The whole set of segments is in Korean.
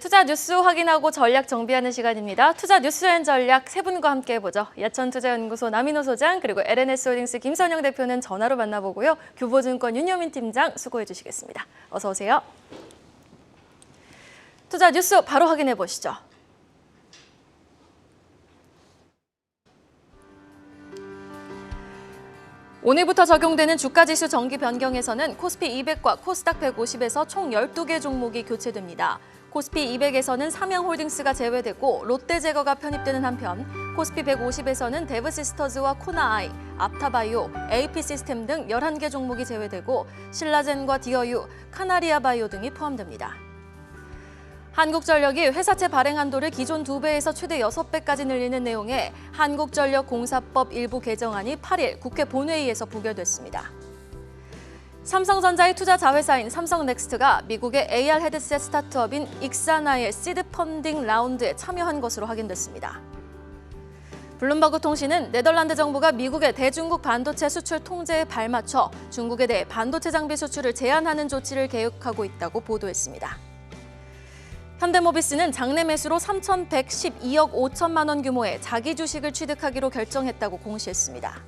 투자 뉴스 확인하고 전략 정비하는 시간입니다. 투자 뉴스 앤 전략 세 분과 함께 해보죠. 야천투자연구소 남인호 소장 그리고 LNS홀딩스 김선영 대표는 전화로 만나보고요. 교보증권 윤여민 팀장 수고해 주시겠습니다. 어서 오세요. 투자 뉴스 바로 확인해 보시죠. 오늘부터 적용되는 주가지수 정기 변경에서는 코스피 200과 코스닥 150에서 총 12개 종목이 교체됩니다. 코스피 200에서는 삼양홀딩스가 제외되고 롯데제거가 편입되는 한편 코스피 150에서는 데브시스터즈와 코나아이, 앞타바이오, AP시스템 등 11개 종목이 제외되고 신라젠과 디어유, 카나리아바이오 등이 포함됩니다. 한국전력이 회사채 발행 한도를 기존 2배에서 최대 6배까지 늘리는 내용의 한국전력공사법 일부 개정안이 8일 국회 본회의에서 부결됐습니다. 삼성전자의 투자 자회사인 삼성넥스트가 미국의 AR 헤드셋 스타트업인 익사나의 시드 펀딩 라운드에 참여한 것으로 확인됐습니다. 블룸버그 통신은 네덜란드 정부가 미국의 대중국 반도체 수출 통제에 발맞춰 중국에 대해 반도체 장비 수출을 제한하는 조치를 계획하고 있다고 보도했습니다. 현대모비스는 장내 매수로 3,112억 5천만 원 규모의 자기 주식을 취득하기로 결정했다고 공시했습니다.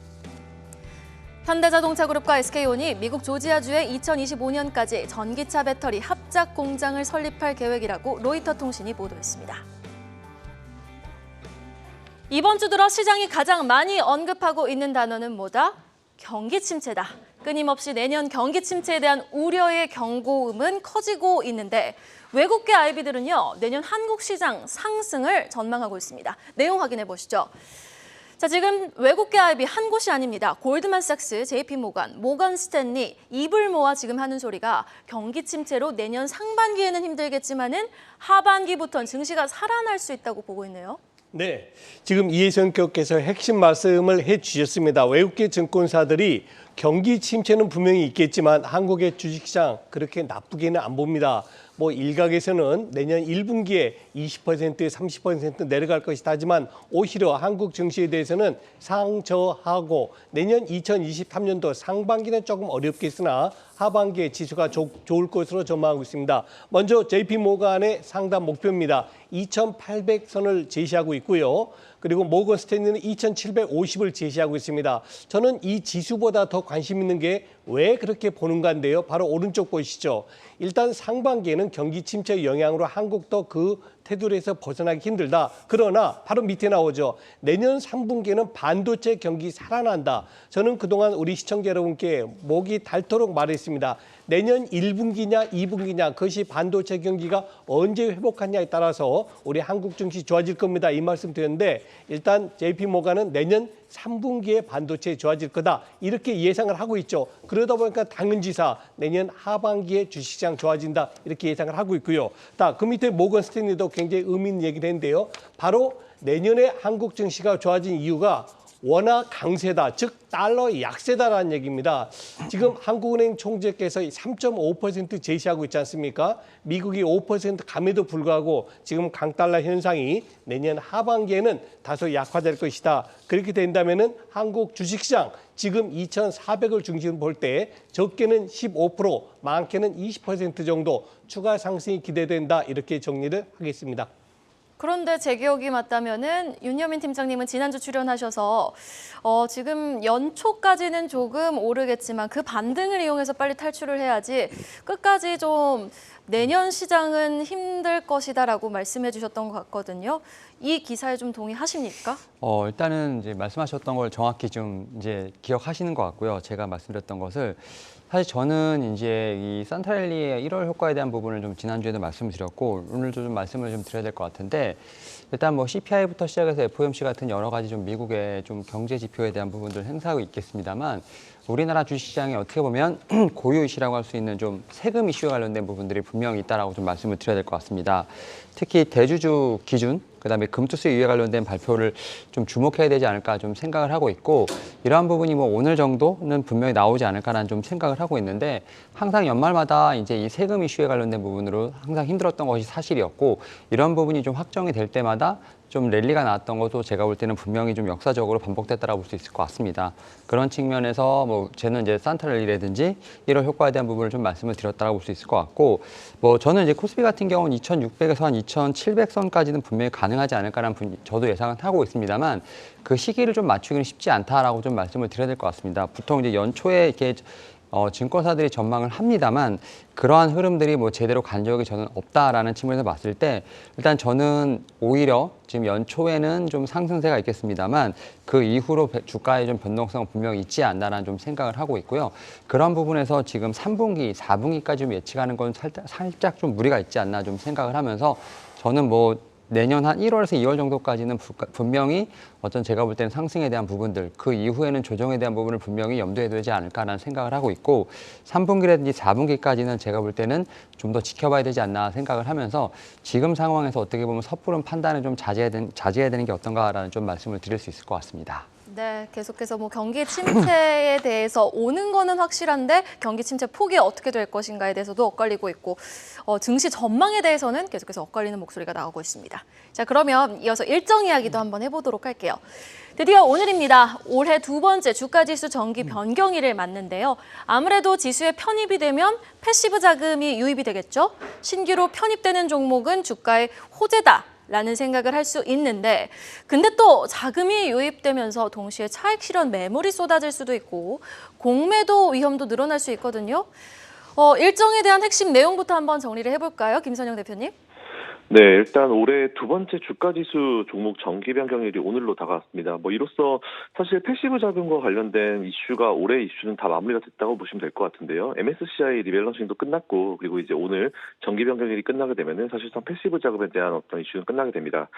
현대자동차그룹과 SK온이 미국 조지아주에 2025년까지 전기차 배터리 합작 공장을 설립할 계획이라고 로이터 통신이 보도했습니다. 이번 주 들어 시장이 가장 많이 언급하고 있는 단어는 뭐다? 경기 침체다. 끊임없이 내년 경기 침체에 대한 우려의 경고음은 커지고 있는데 외국계 IB들은요, 내년 한국 시장 상승을 전망하고 있습니다. 내용 확인해 보시죠. 자, 지금 외국계 IB 한 곳이 아닙니다. 골드만삭스, JP모간, 모건스탠리, 입을 모아 지금 하는 소리가 경기 침체로 내년 상반기에는 힘들겠지만은 하반기부터는 증시가 살아날 수 있다고 보고 있네요. 네, 지금 이혜성 교수께서 핵심 말씀을 해주셨습니다. 외국계 증권사들이 경기 침체는 분명히 있겠지만 한국의 주식시장 그렇게 나쁘게는 안 봅니다. 뭐 일각에서는 내년 1분기에 20%, 30% 내려갈 것이다 하지만 오히려 한국 증시에 대해서는 상저하고 내년 2023년도 상반기는 조금 어렵겠으나 하반기에 지수가 좋을 것으로 전망하고 있습니다. 먼저 JP모간의 상단 목표입니다. 2,800선을 제시하고 있고요. 그리고 모건 스탠리는 2,750을 제시하고 있습니다. 저는 이 지수보다 더 관심 있는 게 왜 그렇게 보는가인데요. 바로 오른쪽 보시죠. 일단 상반기에는 경기 침체 영향으로 한국도 그 테두리에서 벗어나기 힘들다. 그러나 바로 밑에 나오죠. 내년 3분기에는 반도체 경기 살아난다. 저는 그동안 우리 시청자 여러분께 목이 닳도록 말했습니다. 내년 1분기냐 2분기냐 그것이 반도체 경기가 언제 회복하냐에 따라서 우리 한국 증시 좋아질 겁니다. 이 말씀 드렸는데 일단 JP모간은 내년 3분기에 반도체 좋아질 거다. 이렇게 예상을 하고 있죠. 그러다 보니까 당연지사 내년 하반기에 주식시장 좋아진다. 이렇게 예상을 하고 있고요. 그 밑에 모건 스탠리도 굉장히 의미 있는 얘기를 했는데요. 바로 내년에 한국 증시가 좋아진 이유가 워낙 강세다, 즉 달러 약세다라는 얘기입니다. 지금 한국은행 총재께서 3.5% 제시하고 있지 않습니까? 미국이 5% 감에도 불구하고 지금 강달러 현상이 내년 하반기에는 다소 약화될 것이다. 그렇게 된다면은 한국 주식시장 지금 2,400을 중심으로 볼 때 적게는 15%, 많게는 20% 정도 추가 상승이 기대된다. 이렇게 정리를 하겠습니다. 그런데 제 기억이 맞다면은 윤여민 팀장님은 지난주 출연하셔서 지금 연초까지는 조금 오르겠지만 그 반등을 이용해서 빨리 탈출을 해야지 끝까지 좀 내년 시장은 힘들 것이다라고 말씀해 주셨던 것 같거든요. 이 기사에 좀 동의하십니까? 일단은 이제 말씀하셨던 걸 정확히 좀 이제 기억하시는 것 같고요. 제가 말씀드렸던 것을 사실 저는 이제 이 산타랠리의 1월 효과에 대한 부분을 좀 지난주에도 말씀을 드렸고 오늘도 좀 말씀을 좀 드려야 될 것 같은데 일단 뭐 CPI부터 시작해서 FOMC 같은 여러 가지 좀 미국의 좀 경제 지표에 대한 부분들을 행사하고 있겠습니다만 우리나라 주식시장이 어떻게 보면 고유 이슈라고 할 수 있는 좀 세금 이슈에 관련된 부분들이 분명히 있다라고 좀 말씀을 드려야 될 것 같습니다. 특히 대주주 기준, 그다음에 금투수 이유에 관련된 발표를 좀 주목해야 되지 않을까 좀 생각을 하고 있고 이러한 부분이 뭐 오늘 정도는 분명히 나오지 않을까라는 좀 생각을 하고 있는데 항상 연말마다 이제 이 세금 이슈에 관련된 부분으로 항상 힘들었던 것이 사실이었고 이런 부분이 좀 확정이 될 때마다 좀 랠리가 나왔던 것도 제가 볼 때는 분명히 좀 역사적으로 반복됐다라고 볼 수 있을 것 같습니다. 그런 측면에서 뭐 저는 이제 산타랠리라든지 1월 효과에 대한 부분을 좀 말씀을 드렸다라고 볼 수 있을 것 같고, 뭐 저는 이제 코스피 같은 경우는 2,600에서 한 2,700선까지는 분명히 가능하지 않을까라는 저도 예상은 하고 있습니다만, 그 시기를 좀 맞추기는 쉽지 않다라고 좀 말씀을 드려야 될 것 같습니다. 보통 이제 연초에 이렇게 증권사들이 전망을 합니다만, 그러한 흐름들이 뭐 제대로 간 적이 저는 없다라는 측면에서 봤을 때, 일단 저는 오히려 지금 연초에는 좀 상승세가 있겠습니다만 그 이후로 주가의 좀 변동성은 분명히 있지 않나라는 좀 생각을 하고 있고요. 그런 부분에서 지금 3분기, 4분기까지 좀 예측하는 건 살짝 좀 무리가 있지 않나 좀 생각을 하면서, 저는 뭐 내년 한 1월에서 2월 정도까지는 분명히 어떤 제가 볼 때는 상승에 대한 부분들, 그 이후에는 조정에 대한 부분을 분명히 염두에 두지 않을까라는 생각을 하고 있고, 3분기라든지 4분기까지는 제가 볼 때는 좀 더 지켜봐야 되지 않나 생각을 하면서, 지금 상황에서 어떻게 보면 섣부른 판단을 좀 자제해야 되는 게 어떤가라는 좀 말씀을 드릴 수 있을 것 같습니다. 네, 계속해서 뭐 경기 침체에 대해서 오는 거는 확실한데 경기 침체 폭이 어떻게 될 것인가에 대해서도 엇갈리고 있고, 증시 전망에 대해서는 계속해서 엇갈리는 목소리가 나오고 있습니다. 자, 그러면 이어서 일정 이야기도 한번 해보도록 할게요. 드디어 오늘입니다. 올해 두 번째 주가지수 정기 변경일을 맞는데요. 아무래도 지수에 편입이 되면 패시브 자금이 유입이 되겠죠. 신규로 편입되는 종목은 주가의 호재다 라는 생각을 할 수 있는데, 근데 또 자금이 유입되면서 동시에 차익 실현 매물이 쏟아질 수도 있고 공매도 위험도 늘어날 수 있거든요. 일정에 대한 핵심 내용부터 한번 정리를 해볼까요? 김선영 대표님. 네, 일단 올해 두 번째 주가지수 종목 정기 변경일이 오늘로 다가왔습니다. 뭐 이로써 사실 패시브 자금과 관련된 이슈가 올해 이슈는 다 마무리가 됐다고 보시면 될 것 같은데요. MSCI 리밸런싱도 끝났고, 그리고 이제 오늘 정기 변경일이 끝나게 되면은 사실상 패시브 자금에 대한 어떤 이슈는 끝나게 됩니다.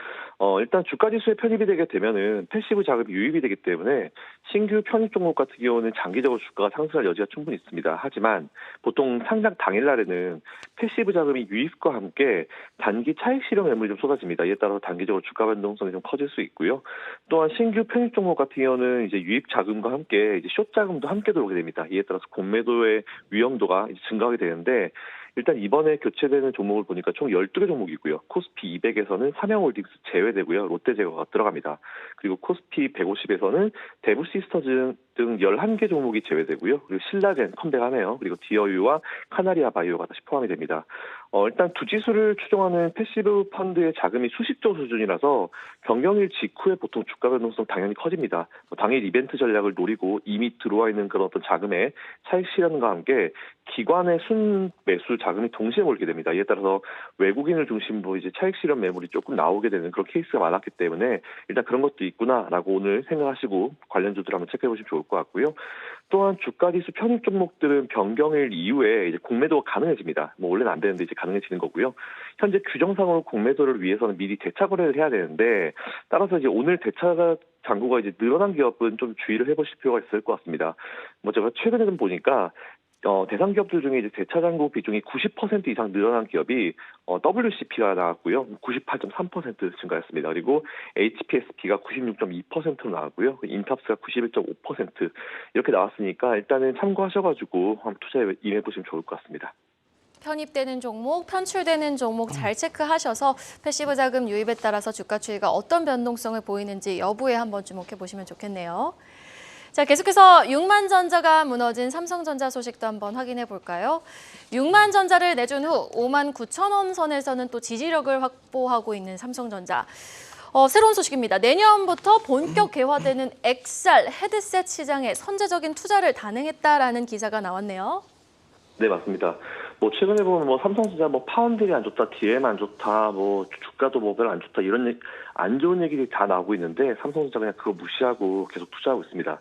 일단 주가지수에 편입이 되게 되면은 패시브 자금이 유입이 되기 때문에 신규 편입 종목 같은 경우는 장기적으로 주가가 상승할 여지가 충분히 있습니다. 하지만 보통 상장 당일날에는 패시브 자금이 유입과 함께 단기 차익 실현 매물이 좀 쏟아집니다. 이에 따라서 단기적으로 주가 변동성이 좀 커질 수 있고요. 또한 신규 편입 종목 같은 경우는 이제 유입 자금과 함께 이제 숏 자금도 함께 들어오게 됩니다. 이에 따라서 공매도의 위험도가 이제 증가하게 되는데, 일단 이번에 교체되는 종목을 보니까 총 12개 종목이고요. 코스피 200에서는 삼양홀딩스 제외되고요. 롯데제과가 들어갑니다. 그리고 코스피 150에서는 대부시스터즈 등 11개 종목이 제외되고요. 그리고 신라젠 컴백하네요. 그리고 디어유와 카나리아 바이오가 다시 포함이 됩니다. 일단 두 지수를 추종하는 패시브 펀드의 자금이 수십조 수준이라서 변경일 직후에 보통 주가 변동성 당연히 커집니다. 당일 이벤트 전략을 노리고 이미 들어와 있는 그런 어떤 자금의 차익 실현과 함께 기관의 순매수 자금이 동시에 몰리게 됩니다. 이에 따라서 외국인을 중심으로 이제 차익 실현 매물이 조금 나오게 되는 그런 케이스가 많았기 때문에 일단 그런 것도 있구나라고 오늘 생각하시고 관련주들 한번 체크해 보시면 좋을 것 같고요. 또한 주가지수 편입 종목들은 변경일 이후에 이제 공매도가 가능해집니다. 뭐 원래는 안 되는데 이제 가능해지는 거고요. 현재 규정상으로 공매도를 위해서는 미리 대차 거래를 해야 되는데, 따라서 이제 오늘 대차 잔고가 이제 늘어난 기업은 좀 주의를 해보실 필요가 있을 것 같습니다. 뭐 제가 최근에 좀 보니까 대상 기업들 중에 이제 대차 잔고 비중이 90% 이상 늘어난 기업이 WCP가 나왔고요. 98.3% 증가했습니다. 그리고 HPSP가 96.2%로 나왔고요. 인탑스가 91.5% 이렇게 나왔으니까 일단은 참고하셔가지고 한번 투자에 임해보시면 좋을 것 같습니다. 편입되는 종목, 편출되는 종목 잘 체크하셔서 패시브 자금 유입에 따라서 주가 추이가 어떤 변동성을 보이는지 여부에 한번 주목해 보시면 좋겠네요. 자, 계속해서 6만전자가 무너진 삼성전자 소식도 한번 확인해 볼까요? 6만전자를 내준 후 5만 9천 원 선에서는 또 지지력을 확보하고 있는 삼성전자. 새로운 소식입니다. 내년부터 본격 개화되는 XR 헤드셋 시장에 선제적인 투자를 단행했다라는 기사가 나왔네요. 네, 맞습니다. 뭐 최근에 보면 뭐 삼성전자 뭐 파운드리 안 좋다, DM 안 좋다, 뭐 주가도 뭐 별로 안 좋다 이런 안 좋은 얘기들이 다 나오고 있는데, 삼성전자 그냥 그거 무시하고 계속 투자하고 있습니다.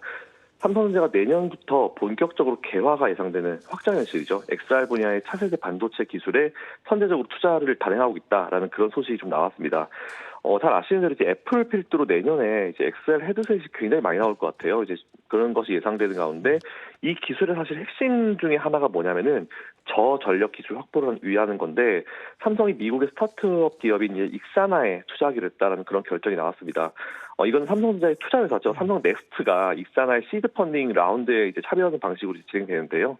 삼성전자가 내년부터 본격적으로 개화가 예상되는 확장 현실이죠. XR 분야의 차세대 반도체 기술에 선제적으로 투자를 단행하고 있다라는 그런 소식이 좀 나왔습니다. 잘 아시는 대로 이제 애플 필두로 내년에 이제 XR 헤드셋이 굉장히 많이 나올 것 같아요. 이제 그런 것이 예상되는 가운데 이 기술의 사실 핵심 중에 하나가 뭐냐면은 저전력 기술 확보를 위하는 건데, 삼성이 미국의 스타트업 기업인 익사나에 투자하기로 했다라는 그런 결정이 나왔습니다. 이건 삼성전자의 투자 회사죠. 삼성 넥스트가 익사나의 시드 펀딩 라운드에 이제 참여하는 방식으로 진행되는데요.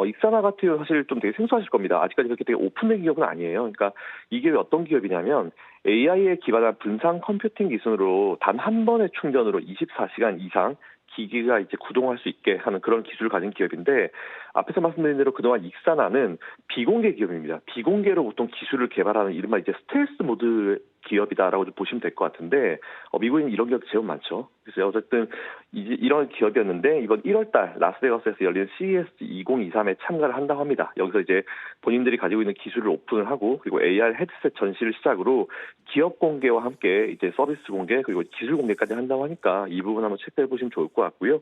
익사나 같은 경우는 사실 좀 되게 생소하실 겁니다. 아직까지 그렇게 되게 오픈된 기업은 아니에요. 그러니까 이 기업이 어떤 기업이냐면 AI에 기반한 분산 컴퓨팅 기술으로 단 한 번의 충전으로 24시간 이상 기기가 이제 구동할 수 있게 하는 그런 기술을 가진 기업인데, 앞에서 말씀드린 대로 그동안 익사나는 비공개 기업입니다. 비공개로 보통 기술을 개발하는 이른바 이제 스텔스 모드 기업이다라고 좀 보시면 될 것 같은데, 미국에는 이런 기업 제법 많죠. 그래서 어쨌든 이제 이런 기업이었는데 이번 1월달 라스베가스에서 열린 CES 2023에 참가를 한다고 합니다. 여기서 이제 본인들이 가지고 있는 기술을 오픈을 하고, 그리고 AR 헤드셋 전시를 시작으로 기업 공개와 함께 이제 서비스 공개 그리고 기술 공개까지 한다고 하니까 이 부분 한번 체크해 보시면 좋을 것 같고요.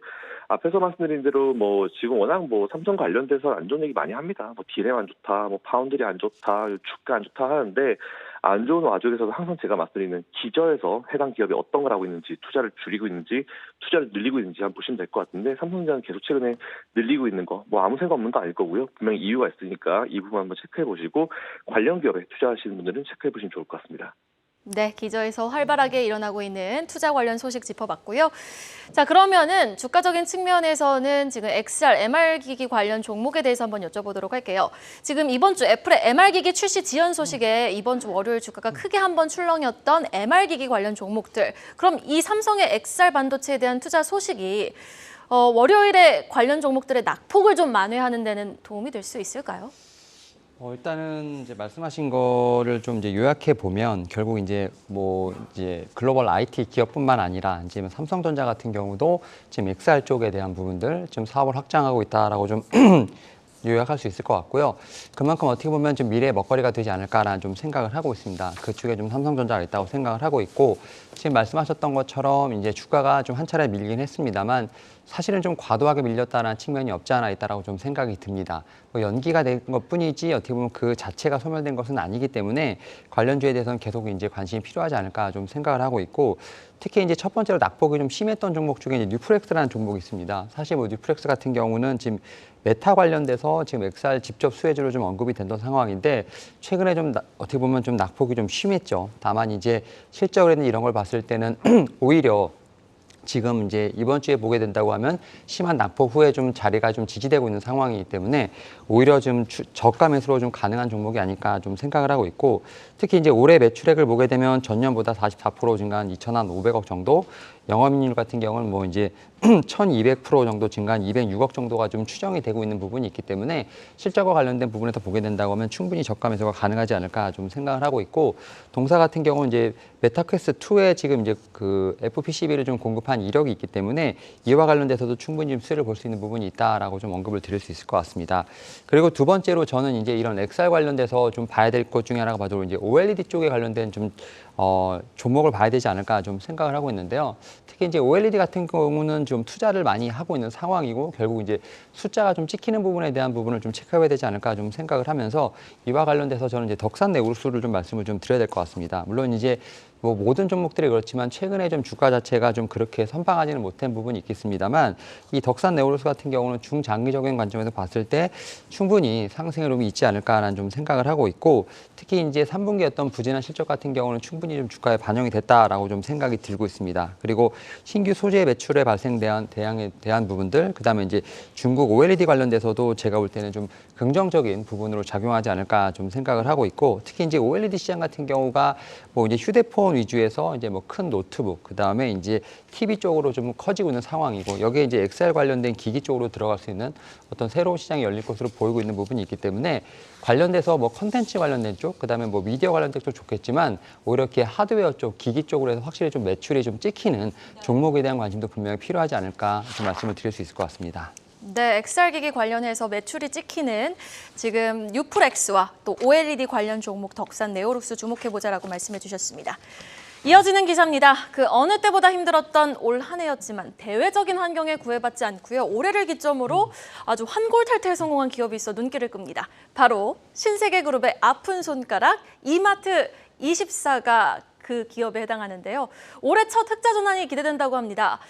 앞에서 말씀드린 대로 뭐 지금 워낙 뭐 삼성 관련돼서 안 좋은 얘기 많이 합니다. 뭐 디램 안 좋다, 뭐 파운드리 안 좋다, 주가 안 좋다 하는데, 안 좋은 와중에서도 항상 제가 말씀드리는 기저에서 해당 기업이 어떤 걸 하고 있는지, 투자를 줄이고 있는지, 투자를 늘리고 있는지 한번 보시면 될 것 같은데, 삼성전자는 계속 최근에 늘리고 있는 거, 뭐 아무 생각 없는 거 아닐 거고요. 분명히 이유가 있으니까 이 부분 한번 체크해 보시고, 관련 기업에 투자하시는 분들은 체크해 보시면 좋을 것 같습니다. 네, 기저에서 활발하게 일어나고 있는 투자 관련 소식 짚어봤고요. 자, 그러면은 주가적인 측면에서는 지금 XR, MR 기기 관련 종목에 대해서 한번 여쭤보도록 할게요. 지금 이번 주 애플의 MR 기기 출시 지연 소식에 이번 주 월요일 주가가 크게 한번 출렁였던 MR 기기 관련 종목들. 그럼 이 삼성의 XR 반도체에 대한 투자 소식이 월요일에 관련 종목들의 낙폭을 좀 만회하는 데는 도움이 될 수 있을까요? 일단은 이제 말씀하신 거를 좀 이제 요약해 보면, 결국 이제 글로벌 IT 기업뿐만 아니라 이제 삼성전자 같은 경우도 지금 XR 쪽에 대한 부분들 좀 사업을 확장하고 있다라고 좀 요약할 수 있을 것 같고요. 그만큼 어떻게 보면 좀 미래의 먹거리가 되지 않을까라는 좀 생각을 하고 있습니다. 그쪽에 좀 삼성전자가 있다고 생각을 하고 있고, 지금 말씀하셨던 것처럼 이제 주가가 좀 한 차례 밀긴 했습니다만, 사실은 좀 과도하게 밀렸다는 측면이 없지 않아 있다라고 좀 생각이 듭니다. 뭐 연기가 된 것뿐이지 어떻게 보면 그 자체가 소멸된 것은 아니기 때문에 관련주에 대해서는 계속 이제 관심이 필요하지 않을까 좀 생각을 하고 있고, 특히 이제 첫 번째로 낙폭이 좀 심했던 종목 중에 이제 뉴프렉스라는 종목이 있습니다. 사실 뭐 뉴프렉스 같은 경우는 지금 메타 관련돼서 지금 XR 직접 수혜주로 좀 언급이 됐던 상황인데, 최근에 좀 어떻게 보면 좀 낙폭이 좀 심했죠. 다만 이제 실적으로는 이런 걸 봤을 때는 오히려 지금 이제 이번 주에 보게 된다고 하면 심한 낙폭 후에 좀 자리가 좀 지지되고 있는 상황이기 때문에 오히려 좀 저가 매수로 좀 가능한 종목이 아닐까 좀 생각을 하고 있고, 특히 이제 올해 매출액을 보게 되면 전년보다 44% 증가한 2,500억 정도, 영업이익률 같은 경우는 뭐 이제 1,200% 정도 증가한 206억 정도가 좀 추정이 되고 있는 부분이 있기 때문에 실적과 관련된 부분에서 보게 된다고 하면 충분히 저가 매수가 가능하지 않을까 좀 생각을 하고 있고, 동사 같은 경우는 이제 메타퀘스트 2에 지금 이제 그 FPCB를 좀 공급한 이력이 있기 때문에 이와 관련돼서도 충분히 좀 수혜를 볼 수 있는 부분이 있다라고 좀 언급을 드릴 수 있을 것 같습니다. 그리고 두 번째로 저는 이제 이런 XR 관련돼서 좀 봐야 될 것 중에 하나가 바로 이제 OLED 쪽에 관련된 좀 종목을 봐야 되지 않을까 좀 생각을 하고 있는데요. 특히 이제 OLED 같은 경우는 좀 투자를 많이 하고 있는 상황이고, 결국 이제 숫자가 좀 찍히는 부분에 대한 부분을 좀 체크해야 되지 않을까 좀 생각을 하면서, 이와 관련돼서 저는 이제 덕산 네오루스를 좀 말씀을 좀 드려야 될 것 같습니다. 물론 이제 뭐 모든 종목들이 그렇지만 최근에 좀 주가 자체가 좀 그렇게 선방하지는 못한 부분이 있겠습니다만, 이 덕산 네오루스 같은 경우는 중장기적인 관점에서 봤을 때 충분히 상승의 룸이 있지 않을까라는 좀 생각을 하고 있고, 특히 이제 3분기 어떤 부진한 실적 같은 경우는 충분히 좀 주가에 반영이 됐다라고 좀 생각이 들고 있습니다. 그리고 신규 소재 매출에 발생대한 대한 부분들, 그다음에 이제 중국 OLED 관련돼서도 제가 볼 때는 좀 긍정적인 부분으로 작용하지 않을까 좀 생각을 하고 있고, 특히 이제 OLED 시장 같은 경우가 뭐 이제 휴대폰 위주에서 이제 뭐 큰 노트북, 그다음에 이제 TV 쪽으로 좀 커지고 있는 상황이고, 여기에 이제 XR 관련된 기기 쪽으로 들어갈 수 있는 어떤 새로운 시장이 열릴 것으로 보이고 있는 부분이 있기 때문에, 관련돼서 뭐 컨텐츠 관련된 쪽, 그다음에 뭐 미디어 관련된 쪽 좋겠지만 오히려 이렇게 하드웨어 쪽, 기기 쪽으로 해서 확실히 좀 매출이 좀 찍히는 종목에 대한 관심도 분명히 필요하지 않을까 좀 말씀을 드릴 수 있을 것 같습니다. 네, XR 기기 관련해서 매출이 찍히는 지금 뉴프렉스와 또 OLED 관련 종목 덕산 네오룩스 주목해보자라고 말씀해 주셨습니다. 이어지는 기사입니다. 그 어느 때보다 힘들었던 올 한 해였지만 대외적인 환경에 구애받지 않고요. 올해를 기점으로 아주 환골탈태에 성공한 기업이 있어 눈길을 끕니다. 바로 신세계그룹의 아픈 손가락 이마트24가 그 기업에 해당하는데요. 올해 첫 흑자 전환이 기대된다고 합니다.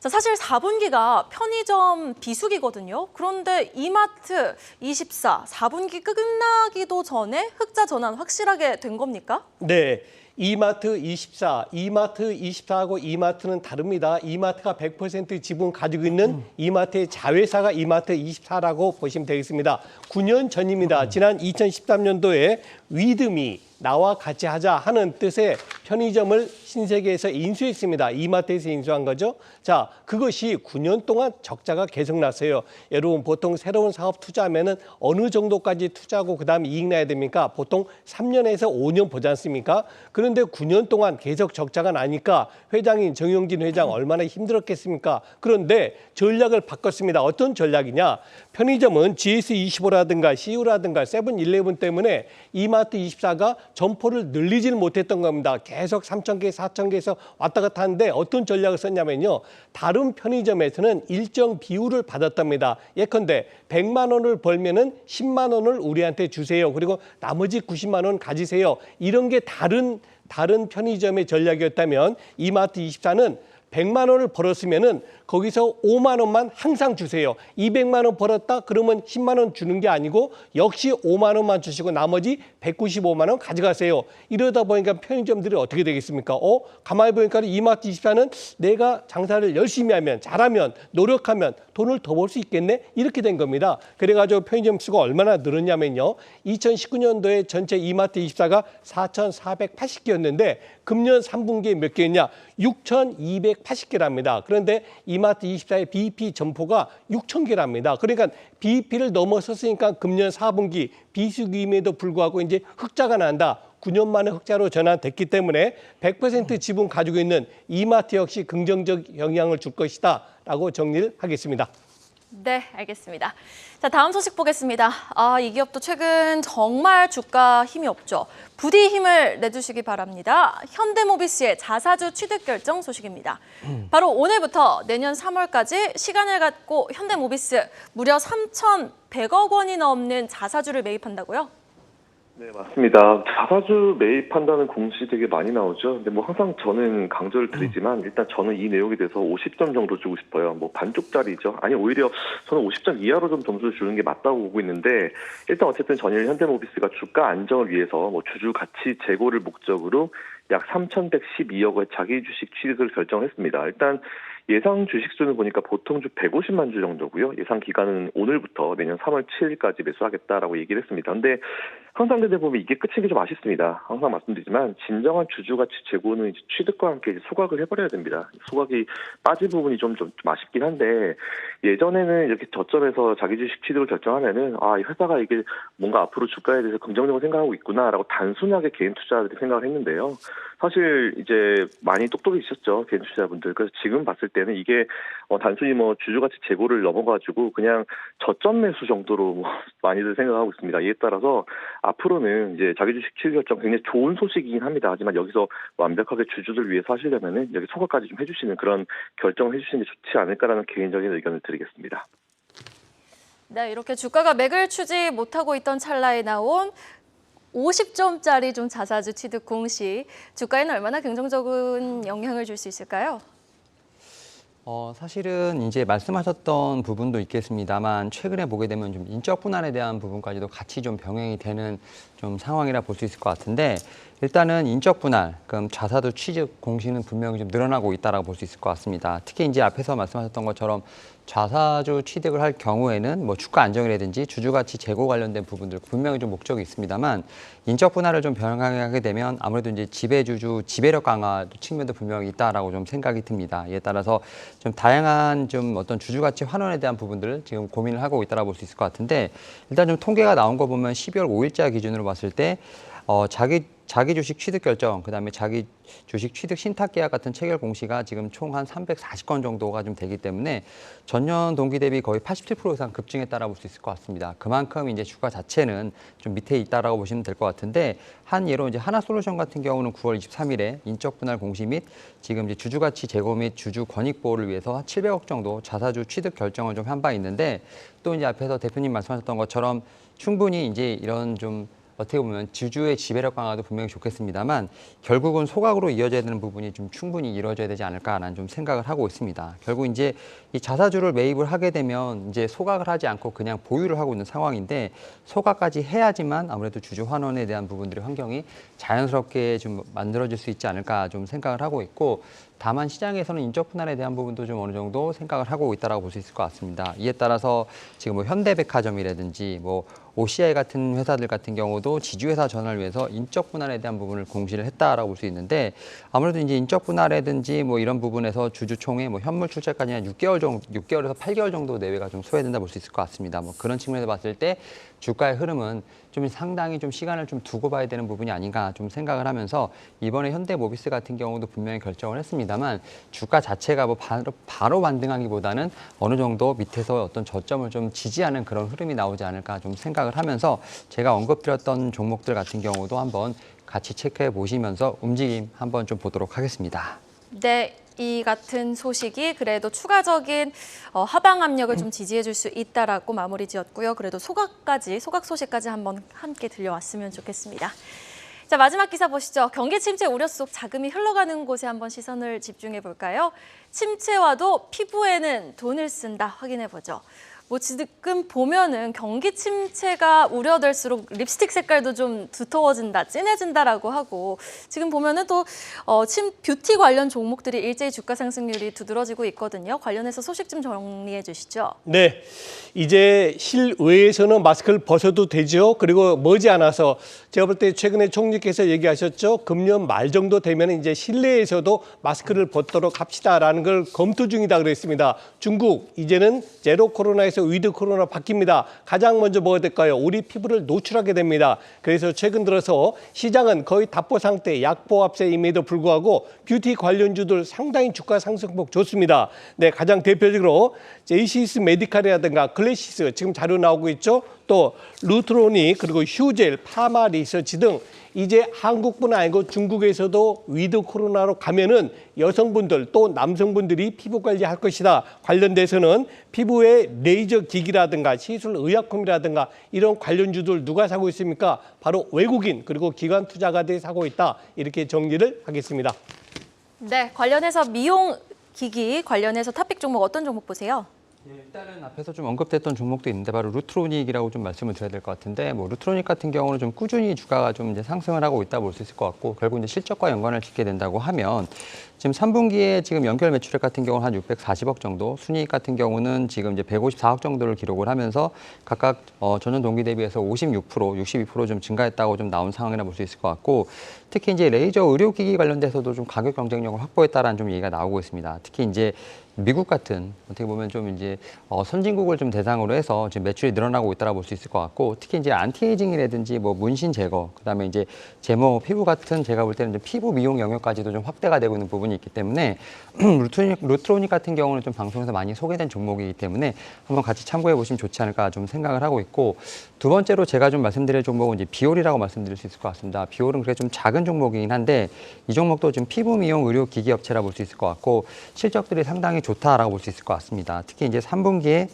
자, 사실 4분기가 편의점 비수기거든요. 그런데 이마트 24, 4분기 끝나기도 전에 흑자 전환 확실하게 된 겁니까? 네. 이마트 24, 이마트 24하고 이마트는 다릅니다. 이마트가 100% 지분 가지고 있는 이마트의 자회사가 이마트 24라고 보시면 되겠습니다. 9년 전입니다. 지난 2013년도에 위드미 나와 같이 하자 하는 뜻의 편의점을 신세계에서 인수했습니다. 이마트에서 인수한 거죠. 자, 그것이 9년 동안 적자가 계속 났어요. 여러분 보통 새로운 사업 투자하면은 어느 정도까지 투자하고 그다음에 이익 나야 됩니까? 보통 3년에서 5년 보지 않습니까? 그런데 9년 동안 계속 적자가 나니까 회장인 정영진 회장 얼마나 힘들었겠습니까? 그런데 전략을 바꿨습니다. 어떤 전략이냐? 편의점은 GS25라든가 CU라든가 세븐일레븐 때문에 이마트 24가 점포를 늘리지는 못했던 겁니다. 계속 3,000개, 4,000개에서 왔다 갔다 하는데 어떤 전략을 썼냐면요. 다른 편의점에서는 일정 비율을 받았답니다. 예컨대 100만 원을 벌면은 10만 원을 우리한테 주세요. 그리고 나머지 90만 원 가지세요. 이런 게 다른 편의점의 전략이었다면 이마트 24는 100만 원을 벌었으면은 거기서 5만 원만 항상 주세요. 200만 원 벌었다 그러면 10만 원 주는 게 아니고 역시 5만 원만 주시고 나머지 195만 원 가져가세요. 이러다 보니까 편의점들이 어떻게 되겠습니까? 가만히 보니까 이마트 24는 내가 장사를 열심히 하면 잘하면 노력하면 돈을 더 벌 수 있겠네? 이렇게 된 겁니다. 그래가지고 편의점 수가 얼마나 늘었냐면요. 2019년도에 전체 이마트 24가 4,480개였는데 금년 3분기에 몇 개였냐? 6,280개랍니다. 그런데 이마트 24의 BEP 점포가 6,000개랍니다. 그러니까 BEP를 넘어섰으니까 금년 4분기 비수기임에도 불구하고 이제 흑자가 난다. 9년 만에 흑자로 전환됐기 때문에 100% 지분 가지고 있는 이마트 역시 긍정적 영향을 줄 것이다 라고 정리를 하겠습니다. 네, 알겠습니다. 자, 다음 소식 보겠습니다. 이 기업도 최근 정말 주가 힘이 없죠. 부디 힘을 내주시기 바랍니다. 현대모비스의 자사주 취득 결정 소식입니다. 바로 오늘부터 내년 3월까지 시간을 갖고 현대모비스 무려 3,100억 원이 넘는 자사주를 매입한다고요? 네, 맞습니다. 자사주 매입한다는 공시 되게 많이 나오죠. 근데 뭐 항상 저는 강조를 드리지만 일단 저는 이 내용에 대해서 50점 정도 주고 싶어요. 뭐 반쪽짜리죠. 아니 오히려 저는 50점 이하로 좀 점수를 주는 게 맞다고 보고 있는데 일단 어쨌든 전일 현대모비스가 주가 안정을 위해서 뭐 주주 가치 제고를 목적으로 약 3,112억 원의 자기 주식 취득을 결정했습니다. 일단 예상 주식수는 보니까 보통 주 150만 주 정도고요. 예상 기간은 오늘부터 내년 3월 7일까지 매수하겠다라고 얘기를 했습니다. 근데 항상 근데 보면 이게 끝인 게 좀 아쉽습니다. 항상 말씀드리지만 진정한 주주 가치 재고는 이제 취득과 함께 이제 소각을 해버려야 됩니다. 소각이 빠진 부분이 좀 아쉽긴 한데 예전에는 이렇게 저점에서 자기 주식 취득을 결정하면은 이 회사가 이게 뭔가 앞으로 주가에 대해서 긍정적으로 생각하고 있구나라고 단순하게 개인 투자자들이 생각을 했는데요. 사실 이제 많이 똑똑해지셨죠, 개인 투자자분들. 그래서 지금 봤을 때는 이게 단순히 뭐 주주가치 재고를 넘어가지고 그냥 저점 매수 정도로 많이들 생각하고 있습니다. 이에 따라서 앞으로는 이제 자기 주식 취득 결정 굉장히 좋은 소식이긴 합니다. 하지만 여기서 완벽하게 주주들 위해서 하시려면은 여기 소각까지 좀 해주시는 그런 결정을 해주시는 게 좋지 않을까라는 개인적인 의견을 드리겠습니다. 네, 이렇게 주가가 맥을 추지 못하고 있던 찰나에 나온 50점짜리 좀 자사주 취득 공시, 주가에는 얼마나 긍정적인 영향을 줄 수 있을까요? 사실은 이제 말씀하셨던 부분도 있겠습니다만 최근에 보게 되면 좀 인적 분할에 대한 부분까지도 같이 좀 병행이 되는 좀 상황이라 볼 수 있을 것 같은데 일단은 인적 분할, 그럼 자사주 취득 공시는 분명히 좀 늘어나고 있다라고 볼 수 있을 것 같습니다. 특히 이제 앞에서 말씀하셨던 것처럼 자사주 취득을 할 경우에는 뭐 주가 안정이라든지 주주 가치 제고 관련된 부분들 분명히 좀 목적이 있습니다만 인적 분할을 좀 병행하게 되면 아무래도 이제 지배주주 지배력 강화 측면도 분명히 있다라고 좀 생각이 듭니다. 이에 따라서 좀 다양한 좀 어떤 주주 가치 환원에 대한 부분들을 지금 고민을 하고 있다라고 볼 수 있을 것 같은데 일단 좀 통계가 나온 거 보면 12월 5일자 기준으로 봤을 때 자기 주식 취득 결정, 그다음에 자기 주식 취득 신탁 계약 같은 체결 공시가 지금 총 한 340건 정도가 좀 되기 때문에 전년 동기 대비 거의 87% 이상 급증했다라고 볼 수 있을 것 같습니다. 그만큼 이제 주가 자체는 좀 밑에 있다라고 보시면 될 것 같은데 한 예로 이제 하나솔루션 같은 경우는 9월 23일에 인적 분할 공시 및 지금 이제 주주 가치 제고 및 주주 권익 보호를 위해서 700억 정도 자사주 취득 결정을 좀 한 바 있는데 또 이제 앞에서 대표님 말씀하셨던 것처럼 충분히 이제 이런 좀 어떻게 보면 주주의 지배력 강화도 분명히 좋겠습니다만 결국은 소각으로 이어져야 되는 부분이 좀 충분히 이루어져야 되지 않을까라는 좀 생각을 하고 있습니다. 결국 이제 이 자사주를 매입을 하게 되면 이제 소각을 하지 않고 그냥 보유를 하고 있는 상황인데 소각까지 해야지만 아무래도 주주 환원에 대한 부분들의 환경이 자연스럽게 좀 만들어질 수 있지 않을까 좀 생각을 하고 있고 다만 시장에서는 인적 분할에 대한 부분도 좀 어느 정도 생각을 하고 있다라고 볼 수 있을 것 같습니다. 이에 따라서 지금 뭐 현대백화점이라든지 뭐 OCI 같은 회사들 같은 경우도 지주회사 전환을 위해서 인적 분할에 대한 부분을 공시를 했다라고 볼 수 있는데 아무래도 이제 인적 분할이라든지 뭐 이런 부분에서 주주총회 뭐 현물 출자까지 한 6개월에서 8개월 정도 내외가 좀 소요된다 볼 수 있을 것 같습니다. 뭐 그런 측면에서 봤을 때 주가의 흐름은 좀 상당히 좀 시간을 좀 두고 봐야 되는 부분이 아닌가 좀 생각을 하면서 이번에 현대모비스 같은 경우도 분명히 결정을 했습니다만 주가 자체가 뭐 바로 반등하기보다는 어느 정도 밑에서 어떤 저점을 좀 지지하는 그런 흐름이 나오지 않을까 좀 생각을 하면서 제가 언급드렸던 종목들 같은 경우도 한번 같이 체크해 보시면서 움직임 한번 좀 보도록 하겠습니다. 네, 이 같은 소식이 그래도 추가적인 하방 압력을 좀 지지해 줄 수 있다라고 마무리 지었고요. 그래도 소각 소식까지 한번 함께 들려왔으면 좋겠습니다. 자, 마지막 기사 보시죠. 경기 침체 우려 속 자금이 흘러가는 곳에 한번 시선을 집중해 볼까요? 침체와도 피부에는 돈을 쓴다. 확인해 보죠. 뭐 지금 보면은 경기 침체가 우려될수록 립스틱 색깔도 좀 두터워진다, 진해진다라고 하고 지금 보면은 또 뷰티 관련 종목들이 일제히 주가 상승률이 두드러지고 있거든요. 관련해서 소식 좀 정리해 주시죠. 네, 이제 실외에서는 마스크를 벗어도 되죠. 그리고 머지않아서 제가 볼 때 최근에 총리께서 얘기하셨죠. 금년 말 정도 되면 이제 실내에서도 마스크를 벗도록 합시다라는 걸 검토 중이다 그랬습니다. 중국 이제는 제로 코로나에서 위드 코로나 바뀝니다. 가장 먼저 뭐가 될까요? 우리 피부를 노출하게 됩니다. 그래서 최근 들어서 시장은 거의 답보 상태, 약보합세임에도 불구하고 뷰티 관련주들 상당히 주가 상승폭 좋습니다. 네, 가장 대표적으로 제이시스 메디칼이라든가 클래시스 지금 자료 나오고 있죠. 또 루트로닉 그리고 휴젤, 파마 리서치 등 이제 한국뿐 아니고 중국에서도 위드 코로나로 가면은 여성분들 또 남성분들이 피부 관리할 것이다. 관련돼서는 피부에 레이저 기기라든가 시술 의약품이라든가 이런 관련주들 누가 사고 있습니까? 바로 외국인 그리고 기관 투자가들이 사고 있다. 이렇게 정리를 하겠습니다. 네, 관련해서 미용 기기 관련해서 탑픽 종목 어떤 종목 보세요? 일단은 앞에서 좀 언급됐던 종목도 있는데 바로 루트로닉이라고 좀 말씀을 드려야 될 것 같은데 뭐 루트로닉 같은 경우는 좀 꾸준히 주가가 좀 이제 상승을 하고 있다 볼 수 있을 것 같고 결국 이제 실적과 연관을 짓게 된다고 하면 지금 3분기에 지금 연결 매출액 같은 경우는 한 640억 정도, 순이익 같은 경우는 지금 이제 154억 정도를 기록을 하면서 각각 전년 동기 대비해서 56%, 62% 좀 증가했다고 좀 나온 상황이라 볼 수 있을 것 같고 특히 이제 레이저 의료기기 관련돼서도 좀 가격 경쟁력을 확보했다라는 좀 얘기가 나오고 있습니다. 특히 이제 미국 같은 어떻게 보면 좀 이제 선진국을 좀 대상으로 해서 지금 매출이 늘어나고 있다라 볼 수 있을 것 같고 특히 이제 안티에이징이라든지 뭐 문신 제거, 그다음에 이제 제모, 피부 같은 제가 볼 때는 피부 미용 영역까지도 좀 확대가 되고 있는 부분이 있기 때문에 루트로닉 같은 경우는 좀 방송에서 많이 소개된 종목이기 때문에 한번 같이 참고해 보시면 좋지 않을까 좀 생각을 하고 있고 두 번째로 제가 좀 말씀드릴 종목은 이제 비올이라고 말씀드릴 수 있을 것 같습니다. 비올은 그래 좀 작은 종목이긴 한데 이 종목도 지금 피부 미용 의료 기기 업체라 볼 수 있을 것 같고 실적들이 상당히 좋다라고 볼 수 있을 것 같습니다. 특히 이제 3분기에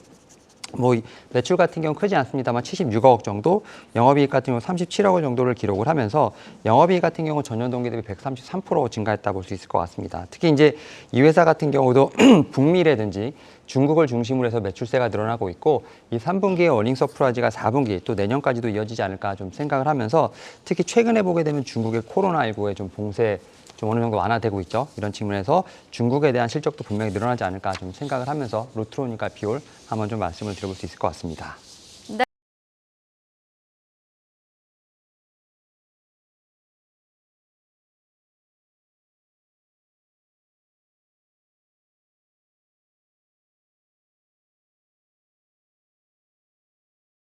뭐 매출 같은 경우 크지 않습니다만 76억 정도, 영업이익 같은 경우 37억 정도를 기록을 하면서 영업이익 같은 경우 전년 동기 대비 133% 증가했다 볼 수 있을 것 같습니다. 특히 이제 이 회사 같은 경우도 북미라든지 중국을 중심으로 해서 매출세가 늘어나고 있고 이 3분기의 어닝 서프라이즈가 4분기 또 내년까지도 이어지지 않을까 좀 생각을 하면서 특히 최근에 보게 되면 중국의 코로나19의 좀 봉쇄 좀 어느 정도 완화되고 있죠. 이런 측면에서 중국에 대한 실적도 분명히 늘어나지 않을까 좀 생각을 하면서 루트로닉과 비올 한번 좀 말씀을 드려볼 수 있을 것 같습니다.